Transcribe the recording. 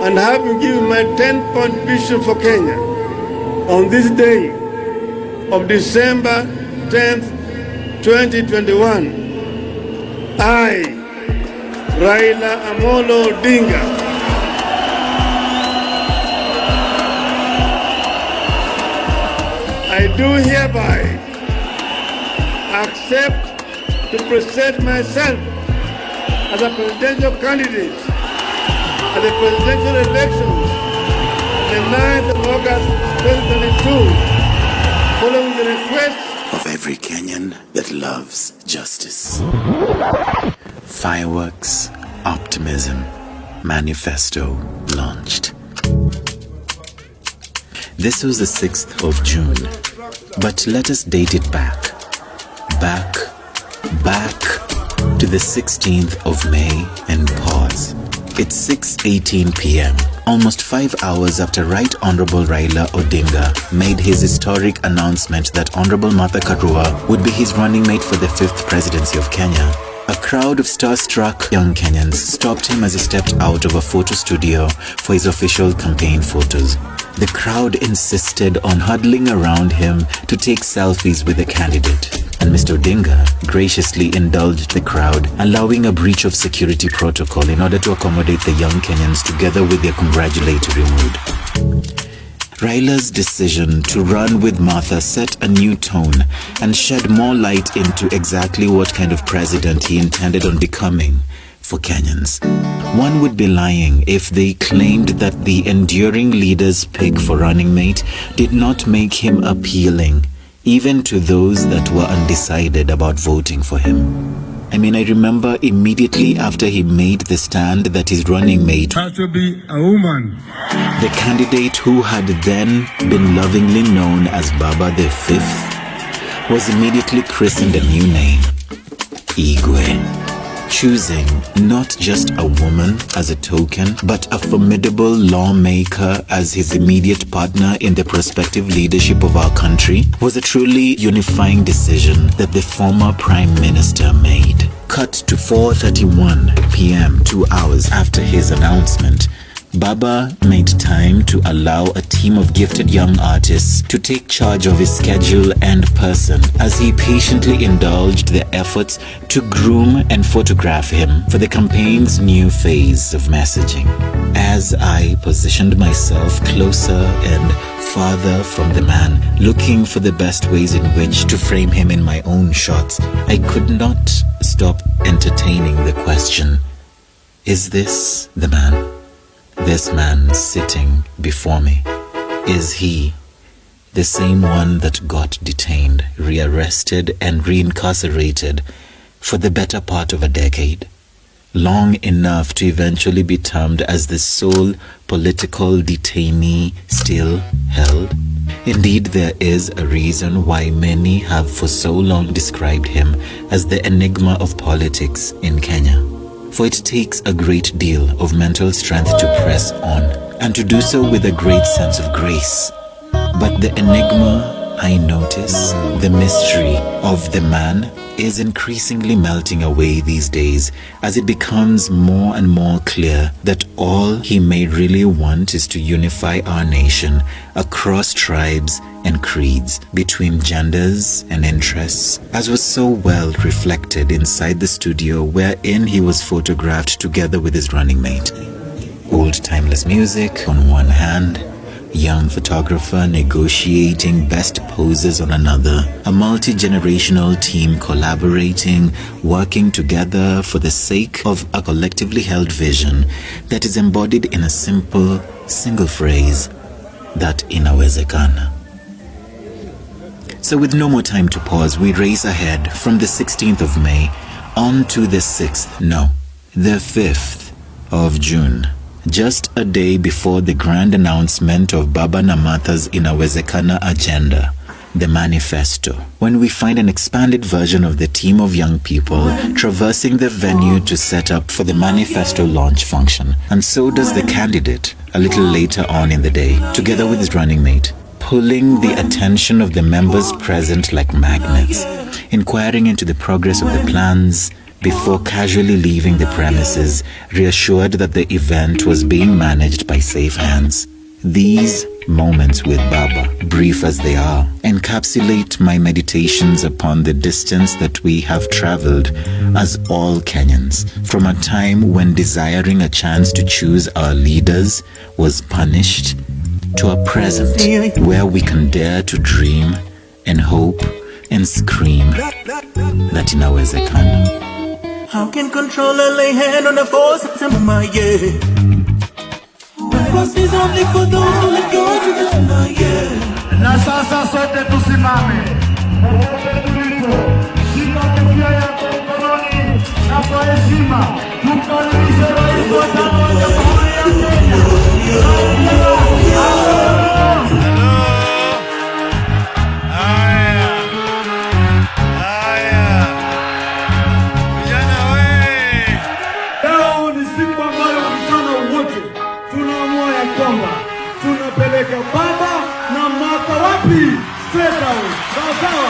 and having given my 10-point vision for Kenya on this day of December 10th, 2021, I, Raila Amolo Odinga, I do hereby accept to present myself as a presidential candidate at the presidential elections on the 9th of August 2022, following the request of every Kenyan that loves justice. Fireworks, optimism, manifesto launched. This was the 6th of June, but let us date it back to the 16th of May and pause. It's 6:18 p.m., almost 5 hours after Right Honorable Raila Odinga made his historic announcement that Honorable Martha Karua would be his running mate for the 5th presidency of Kenya. A crowd of starstruck young Kenyans stopped him as he stepped out of a photo studio for his official campaign photos. The crowd insisted on huddling around him to take selfies with the candidate, and Mr. Odinga graciously indulged the crowd, allowing a breach of security protocol in order to accommodate the young Kenyans together with their congratulatory mood. Raila's decision to run with Martha set a new tone and shed more light into exactly what kind of president he intended on becoming for Kenyans. One would be lying if they claimed that the enduring leader's pick for running mate did not make him appealing, even to those that were undecided about voting for him. I remember immediately after he made the stand that his running mate had to be a woman. The candidate who had then been lovingly known as Baba the Fifth was immediately christened a new name, Igwe, choosing not just a woman as a token, but a formidable lawmaker as his immediate partner in the prospective leadership of our country was a truly unifying decision that the former Prime Minister made. Cut to 4:31 p.m., 2 hours after his announcement, Baba made time to allow a team of gifted young artists to take charge of his schedule and person as he patiently indulged their efforts to groom and photograph him for the campaign's new phase of messaging. As I positioned myself closer and farther from the man, looking for the best ways in which to frame him in my own shots, I could not stop entertaining the question, is this the man? This man sitting before me, is he the same one that got detained, rearrested, and reincarcerated for the better part of a decade? Long enough to eventually be termed as the sole political detainee still held? Indeed, there is a reason why many have for so long described him as the enigma of politics in Kenya. For it takes a great deal of mental strength to press on, and to do so with a great sense of grace. But the enigma, I notice, the mystery of the man is increasingly melting away these days as it becomes more and more clear that all he may really want is to unify our nation across tribes and creeds, between genders and interests, as was so well reflected inside the studio wherein he was photographed together with his running mate. Old timeless music on one hand, young photographer negotiating best poses on another, a multi-generational team collaborating, working together for the sake of a collectively held vision that is embodied in a simple, single phrase, that inawezekana. So with no more time to pause, we race ahead from the 16th of May on to the 5th of June. Just a day before the grand announcement of Baba Namatha's Inawezekana agenda, the manifesto, when we find an expanded version of the team of young people traversing the venue to set up for the manifesto launch function. And so does the candidate a little later on in the day, together with his running mate, pulling the attention of the members present like magnets, inquiring into the progress of the plans, before casually leaving the premises, reassured that the event was being managed by safe hands. These moments with Baba, brief as they are, encapsulate my meditations upon the distance that we have traveled as all Kenyans, from a time when desiring a chance to choose our leaders was punished, to a present where we can dare to dream and hope and scream that inawezekana. How can controller lay hand on the 4th September, my year? The frost is only for those who let go to the year. Na sasa sote tusimame. Shika kofia yako mkononi na kwa heshima tumkaribishe rais wa tano wa Jamhuri ya Kenya. Tunapeleka Baba na Martha wapi? Straight out. Sawa sawa.